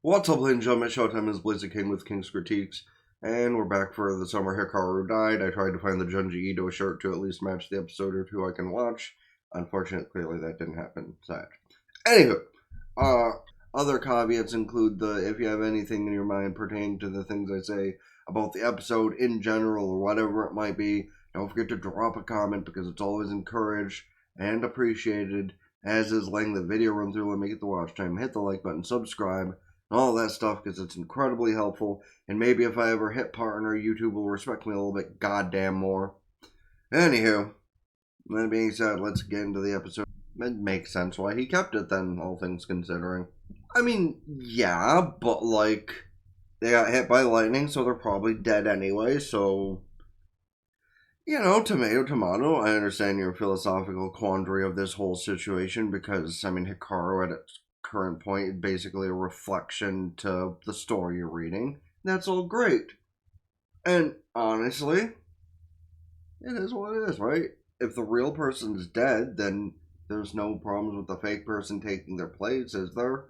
What's up, ladies and gentlemen? Showtime is Blizzard King with King's Critiques, and we're back for the summer Hikaru died. I tried to find the Junji Ito shirt to at least match the episode or two I can watch. Unfortunately, clearly that didn't happen. Sad. Anywho, other caveats include if you have anything in your mind pertaining to the things I say about the episode in general or whatever it might be, don't forget to drop a comment because it's always encouraged and appreciated, as is letting the video run through and make it the watch time. Hit the like button, subscribe, all that stuff, because it's incredibly helpful, and maybe if I ever hit partner, YouTube will respect me a little bit goddamn more. Anywho, that being said, let's get into the episode. It makes sense why he kept it then, all things considering. I mean, yeah, but they got hit by lightning, so they're probably dead anyway, so... You know, tomato, tomato. I understand your philosophical quandary of this whole situation, because, I mean, Hikaru at its current point is basically a reflection to the story you're reading. That's all great. And honestly, it is what it is, right? If the real person's dead, then there's no problems with the fake person taking their place, is there?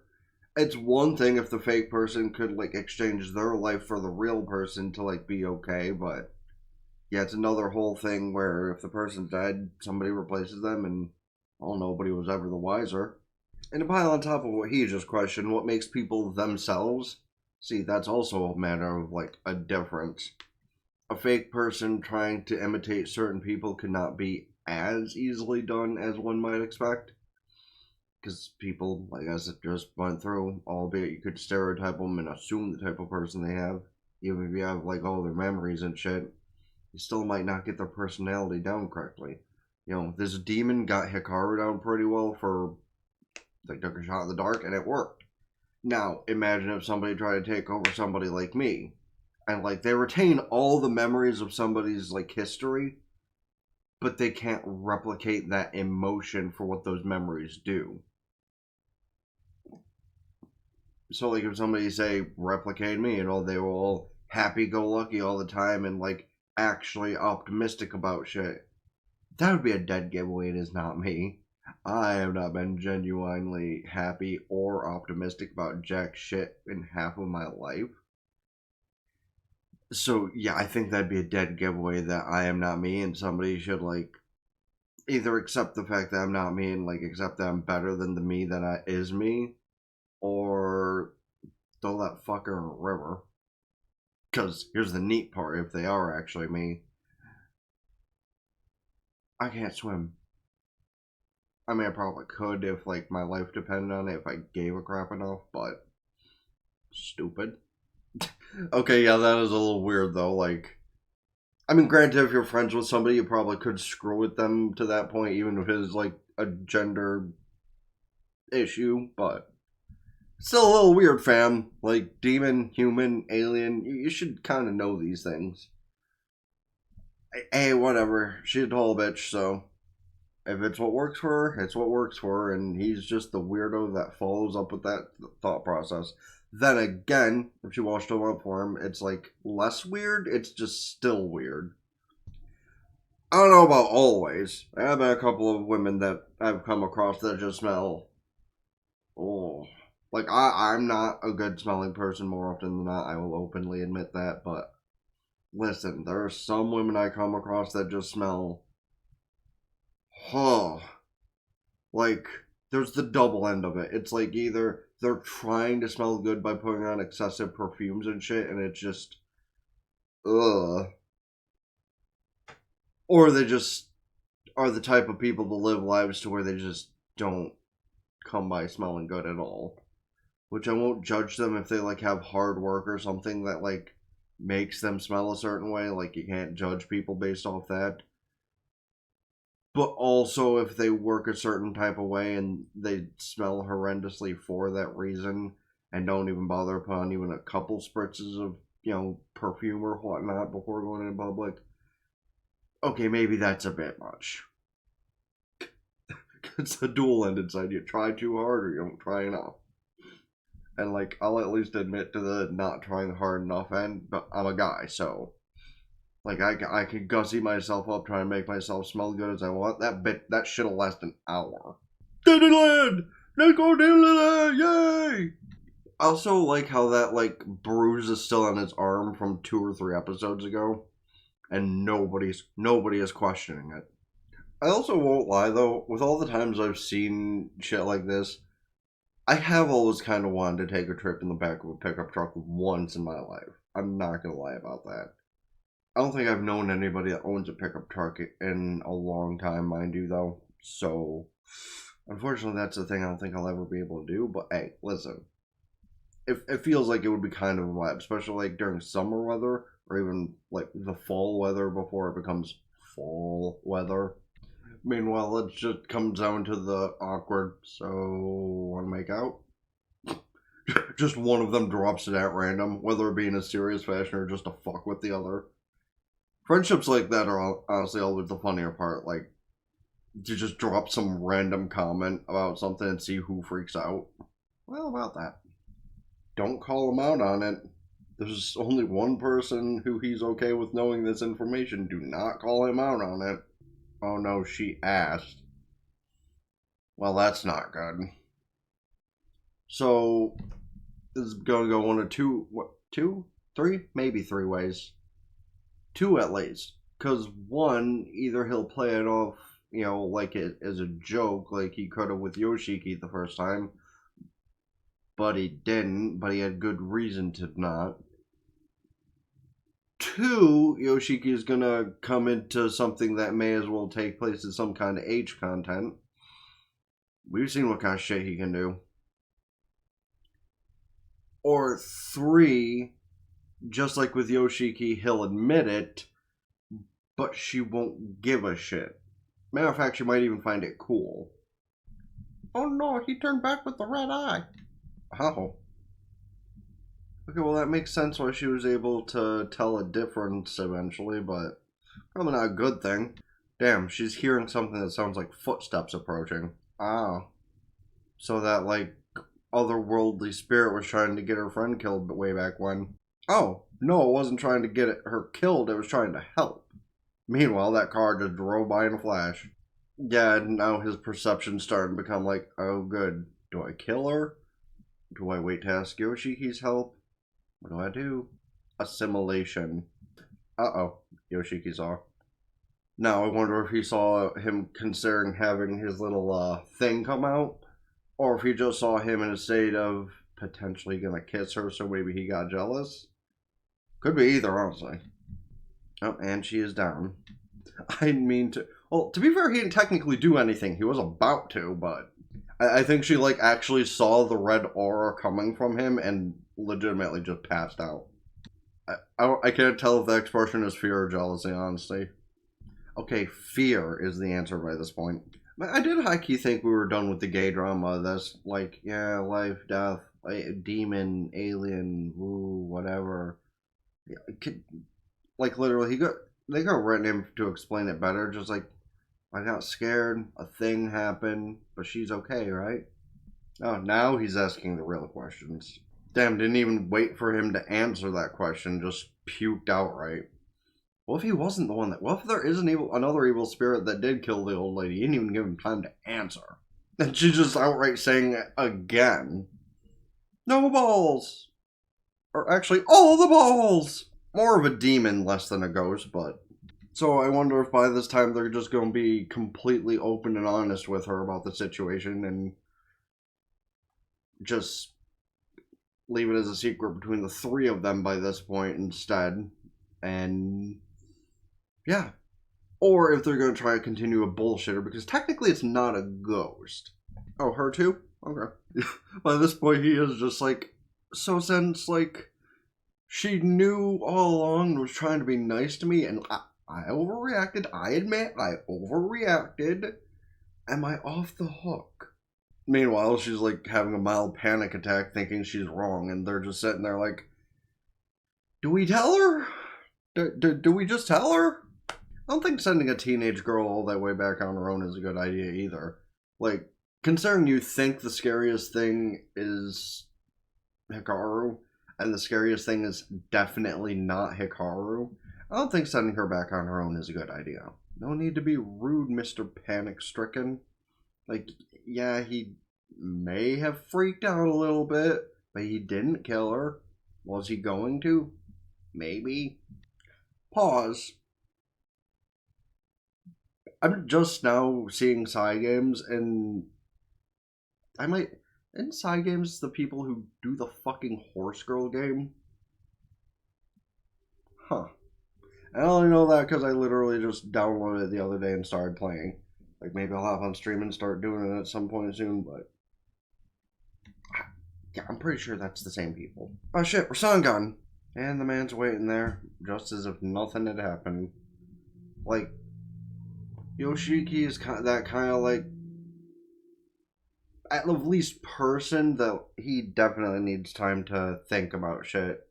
It's one thing if the fake person could, exchange their life for the real person to, be okay, but yeah, it's another whole thing where if the person's dead, somebody replaces them, and, well, nobody was ever the wiser. And to pile on top of what he just questioned, what makes people themselves? See, that's also a matter of, a difference. A fake person trying to imitate certain people could not be as easily done as one might expect. Because people, like I said, just went through, albeit you could stereotype them and assume the type of person they have. Even if you have, all their memories and shit, you still might not get their personality down correctly. You know, this demon got Hikaru down pretty well for... They took a shot in the dark, and it worked. Now, imagine if somebody tried to take over somebody like me, and, they retain all the memories of somebody's, history, but they can't replicate that emotion for what those memories do. So, if somebody, say, replicated me, they were all happy-go-lucky all the time and, actually optimistic about shit, that would be a dead giveaway. It is not me. I have not been genuinely happy or optimistic about jack shit in half of my life. So, yeah, I think that'd be a dead giveaway that I am not me, and somebody should, either accept the fact that I'm not me and, accept that I'm better than the me that is me, or throw that fucker in a river. Because here's the neat part, if they are actually me, I can't swim. I mean, I probably could if, my life depended on it, if I gave a crap enough, but... Stupid. Okay, yeah, that is a little weird, though, I mean, granted, if you're friends with somebody, you probably could screw with them to that point, even if it's, a gender issue, but... Still a little weird, fam. Demon, human, alien, you should kind of know these things. Hey, whatever. She's a tall bitch, so... If it's what works for her, it's what works for her, and he's just the weirdo that follows up with that thought process. Then again, if you watched him up for him, it's less weird, it's just still weird. I don't know about always. There have been a couple of women that I've come across that just smell... Oh. I'm not a good smelling person more often than not, I will openly admit that, but... Listen, there are some women I come across that just smell... Huh. There's the double end of it. It's either they're trying to smell good by putting on excessive perfumes and shit, and it's just... Ugh. Or they just are the type of people to live lives to where they just don't come by smelling good at all. Which I won't judge them if they, have hard work or something that, makes them smell a certain way. You can't judge people based off that. But also, if they work a certain type of way and they smell horrendously for that reason and don't even bother to put on even a couple spritzes of, perfume or whatnot before going in public, okay, maybe that's a bit much. It's a dual-ended side. You try too hard or you don't try enough. And, I'll at least admit to the not trying hard enough end, but I'm a guy, so... I could gussy myself up trying to make myself smell good as I want. That shit'll last an hour. Disneyland! Let's go Disneyland! Yay! I also like how that, like, bruise is still on his arm from 2 or 3 episodes ago, and nobody is questioning it. I also won't lie, though, with all the times I've seen shit like this, I have always kind of wanted to take a trip in the back of a pickup truck once in my life. I'm not gonna lie about that. I don't think I've known anybody that owns a pickup truck in a long time, mind you, though. So, unfortunately, that's the thing I don't think I'll ever be able to do. But hey, listen, it feels like it would be kind of a vibe, especially like during summer weather or even like the fall weather before it becomes fall weather. Meanwhile, it just comes down to the awkward. So, want to make out? Just one of them drops it at random, whether it be in a serious fashion or just to fuck with the other. Friendships like that are honestly always the funnier part. Like, to just drop some random comment about something and see who freaks out. Well, about that. Don't call him out on it. There's only one person who he's okay with knowing this information. Do not call him out on it. Oh no, she asked. Well, that's not good. So, this is going to go one of two, what, two? Three? Maybe 3 ways. 2 at least. Because one, either he'll play it off, like it as a joke, like he could have with Yoshiki the first time, but he didn't, but he had good reason to not. 2, Yoshiki is gonna come into something that may as well take place as some kind of H content. We've seen what kind of shit he can do. Or 3, just like with Yoshiki, he'll admit it, but she won't give a shit. Matter of fact, she might even find it cool. Oh no, he turned back with the red eye. Oh. Okay, well that makes sense why she was able to tell a difference eventually, but probably not a good thing. Damn, she's hearing something that sounds like footsteps approaching. Ah. So that, like, otherworldly spirit was trying to get her friend killed way back when. Oh, no, it wasn't trying to get her killed, it was trying to help. Meanwhile, that car just drove by in a flash. Yeah, and now his perception's starting to become like, oh good, do I kill her? Do I wait to ask Yoshiki's help? What do? Assimilation. Uh-oh, Yoshiki saw. Now I wonder if he saw him considering having his little thing come out, or if he just saw him in a state of potentially gonna kiss her, so maybe he got jealous. Could be either, honestly. Oh, and she is down. I mean to... Well, to be fair, he didn't technically do anything. He was about to, but... I think she, like, actually saw the red aura coming from him and legitimately just passed out. I can't tell if the expression is fear or jealousy, honestly. Okay, fear is the answer by this point. I did high-key think we were done with the gay drama. That's, like, yeah, life, death, demon, alien, woo, whatever. Yeah, like, literally, they could have written him to explain it better. Just like, I got scared, a thing happened, but she's okay, right? Oh, now he's asking the real questions. Damn, didn't even wait for him to answer that question, just puked outright. What if he wasn't the one that... What if there is another evil spirit that did kill the old lady? He didn't even give him time to answer. And she's just outright saying it again. No balls! Or actually, all the balls! More of a demon, less than a ghost, but... So I wonder if by this time they're just going to be completely open and honest with her about the situation and just leave it as a secret between the 3 of them by this point instead. And yeah. Or if they're going to try to continue a bullshitter, because technically it's not a ghost. Oh, her too? Okay. By this point he is just like, so since like she knew all along and was trying to be nice to me and I overreacted. I admit I overreacted. Am I off the hook? Meanwhile, she's like having a mild panic attack thinking she's wrong, and they're just sitting there like, do we tell her? Do we just tell her? I don't think sending a teenage girl all that way back on her own is a good idea either. Like, considering you think the scariest thing is Hikaru, and the scariest thing is definitely not Hikaru, I don't think sending her back on her own is a good idea. No need to be rude, Mr. Panic-stricken. Like, yeah, he may have freaked out a little bit, But he didn't kill her. Was he going to? Maybe. Pause. I'm just now seeing side games, and I might. In side games, the people who do the fucking horse girl game? Huh. I only know that because I literally just downloaded it the other day and started playing. Like, maybe I'll hop on stream and start doing it at some point soon, but. Yeah, I'm pretty sure that's the same people. Oh shit, Rasengan! And the man's waiting there, just as if nothing had happened. Like, Yoshiki is that kind of like, at least person that he definitely needs time to think about shit.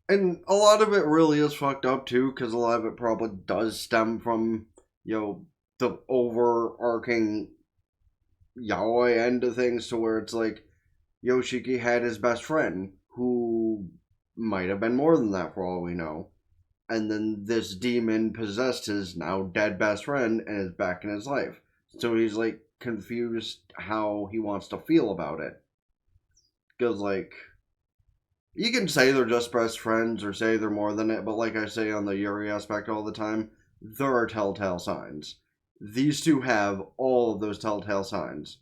And a lot of it really is fucked up too, because a lot of it probably does stem from, the overarching yaoi end of things, to where it's like, Yoshiki had his best friend, who might have been more than that for all we know. And then this demon possessed his now dead best friend and is back in his life. So he's like confused how he wants to feel about it. Because, like, you can say they're just best friends or say they're more than it, but like I say on the Yuri aspect all the time, there are telltale signs. These two have all of those telltale signs.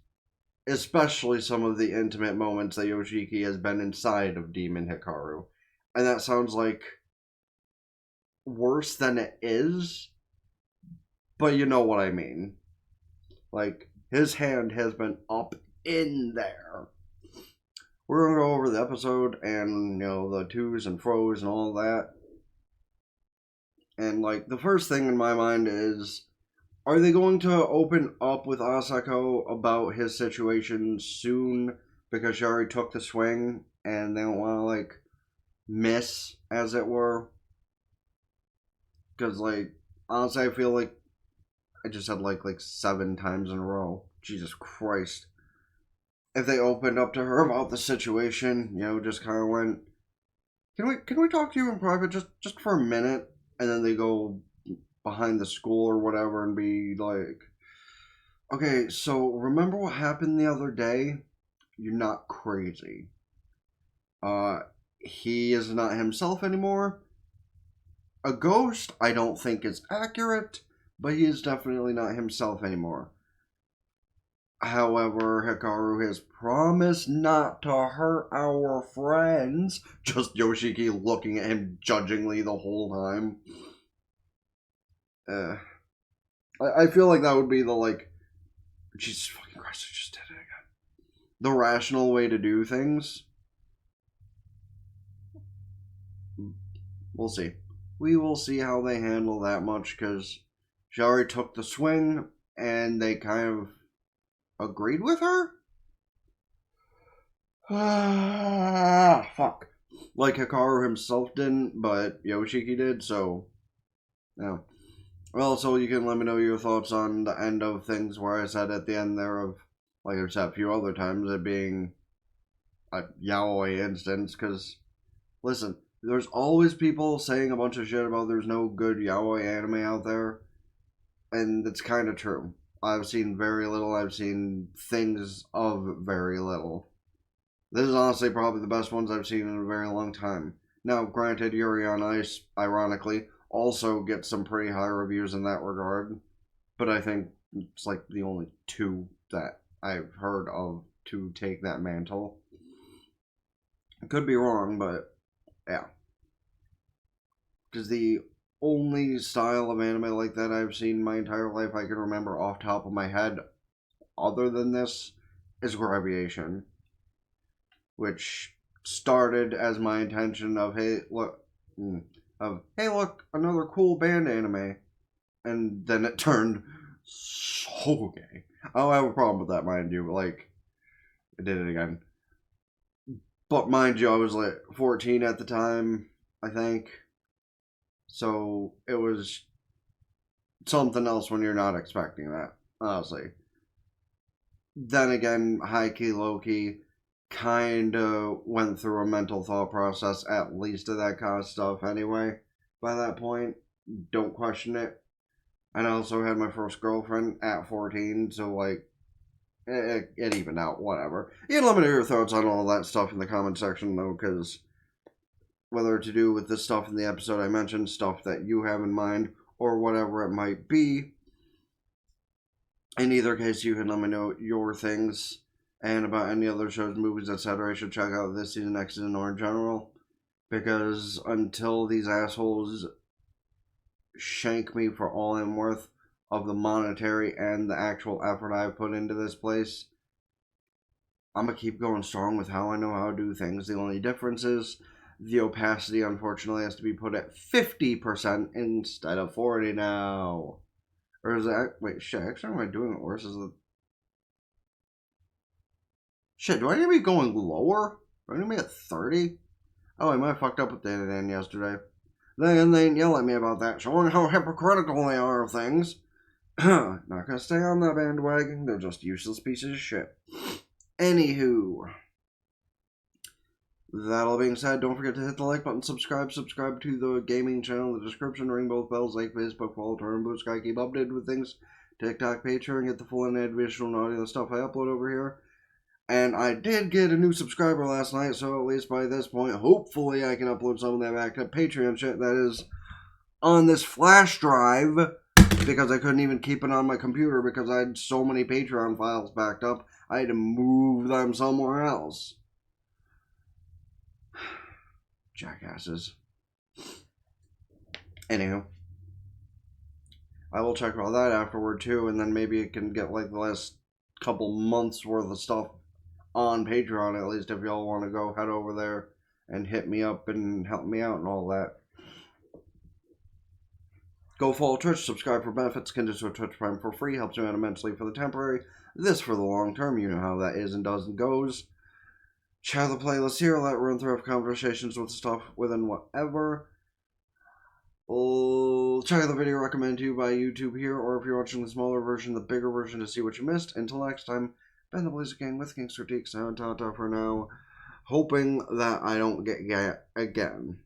Especially some of the intimate moments that Yoshiki has been inside of Demon Hikaru. And that sounds like worse than it is, but you know what I mean. Like, his hand has been up in there. We're gonna go over the episode and, the to's and fro's and all that. And, like, the first thing in my mind is, are they going to open up with Asako about his situation soon because she already took the swing and they don't want to, like, miss, as it were? Because, like, honestly, I feel like I just said, like 7 times in a row. Jesus Christ. If they opened up to her about the situation, just kind of went, can we talk to you in private just for a minute? And then they go behind the school or whatever and be like, okay, so remember what happened the other day? You're not crazy. He is not himself anymore. A ghost, I don't think is accurate, but he is definitely not himself anymore. However, Hikaru has promised not to hurt our friends. Just Yoshiki looking at him judgingly the whole time. I feel like that would be the, like, Jesus fucking Christ, I just did it again. The rational way to do things. We'll see. We will see how they handle that much, because she already took the swing, and they kind of agreed with her? Fuck. Like Hikaru himself didn't, but Yoshiki did, so, yeah. Well, so you can let me know your thoughts on the end of things where I said at the end there of, like I've said a few other times, it being a yaoi instance, because, listen, there's always people saying a bunch of shit about there's no good yaoi anime out there, and it's kind of true. I've seen very little, I've seen things of very little. This is honestly probably the best ones I've seen in a very long time. Now, granted, Yuri on Ice, ironically, also gets some pretty high reviews in that regard, but I think it's like the only 2 that I've heard of to take that mantle. Could be wrong, but yeah. Because the only style of anime like that I've seen my entire life I can remember off top of my head, other than this, is Graviation. Which started as my intention of, hey, look, another cool band anime. And then it turned so gay. I don't have a problem with that, mind you, but, like, I did it again. But mind you, I was like 14 at the time, I think. So it was something else when you're not expecting that, honestly. Then again, high key, low key, kind of went through a mental thought process, at least of that kind of stuff anyway, by that point. Don't question it. And I also had my first girlfriend at 14, so, like, it evened out, whatever. You can let me know your thoughts on all that stuff in the comment section, though, because whether to do with the stuff in the episode I mentioned, stuff that you have in mind, or whatever it might be, in either case, you can let me know your things and about any other shows, movies, etc. I should check out this season, next season, or in general. Because until these assholes shank me for all I'm worth of the monetary and the actual effort I've put into this place, I'm going to keep going strong with how I know how to do things. The only difference is the opacity, unfortunately, has to be put at 50% instead of 40 now. Or is that... Wait, shit, actually, am I doing it worse? Is it... Shit, do I need to be going lower? Do I need to be at 30? Oh, I might have fucked up with data then yesterday. Then they yell at me about that, showing how hypocritical they are of things. Not gonna stay on that bandwagon, they're just useless pieces of shit. Anywho, that all being said, don't forget to hit the like button, subscribe to the gaming channel in the description, ring both bells, like Facebook, follow Twitter, and Blue Sky, keep updated with things, TikTok, Patreon, get the full and additional audio and stuff I upload over here. And I did get a new subscriber last night, so at least by this point, hopefully I can upload some of that back to Patreon shit that is on this flash drive, because I couldn't even keep it on my computer because I had so many Patreon files backed up, I had to move them somewhere else. Jackasses. Anywho, I will check all that afterward too, and then maybe it can get like the last couple months worth of stuff on Patreon, at least, if y'all want to go head over there and hit me up and help me out and all that. Go follow Twitch, subscribe for benefits, can do so Twitch Prime for free, helps you out immensely for the temporary, this for the long term, you know how that is and does and goes. Share the playlist here, let run through conversations with stuff within whatever. Check out the video recommended to you by YouTube here, or if you're watching the smaller version, the bigger version to see what you missed. Until next time, been the Blazer King with Kritique, and ta-ta for now, hoping that I don't get again.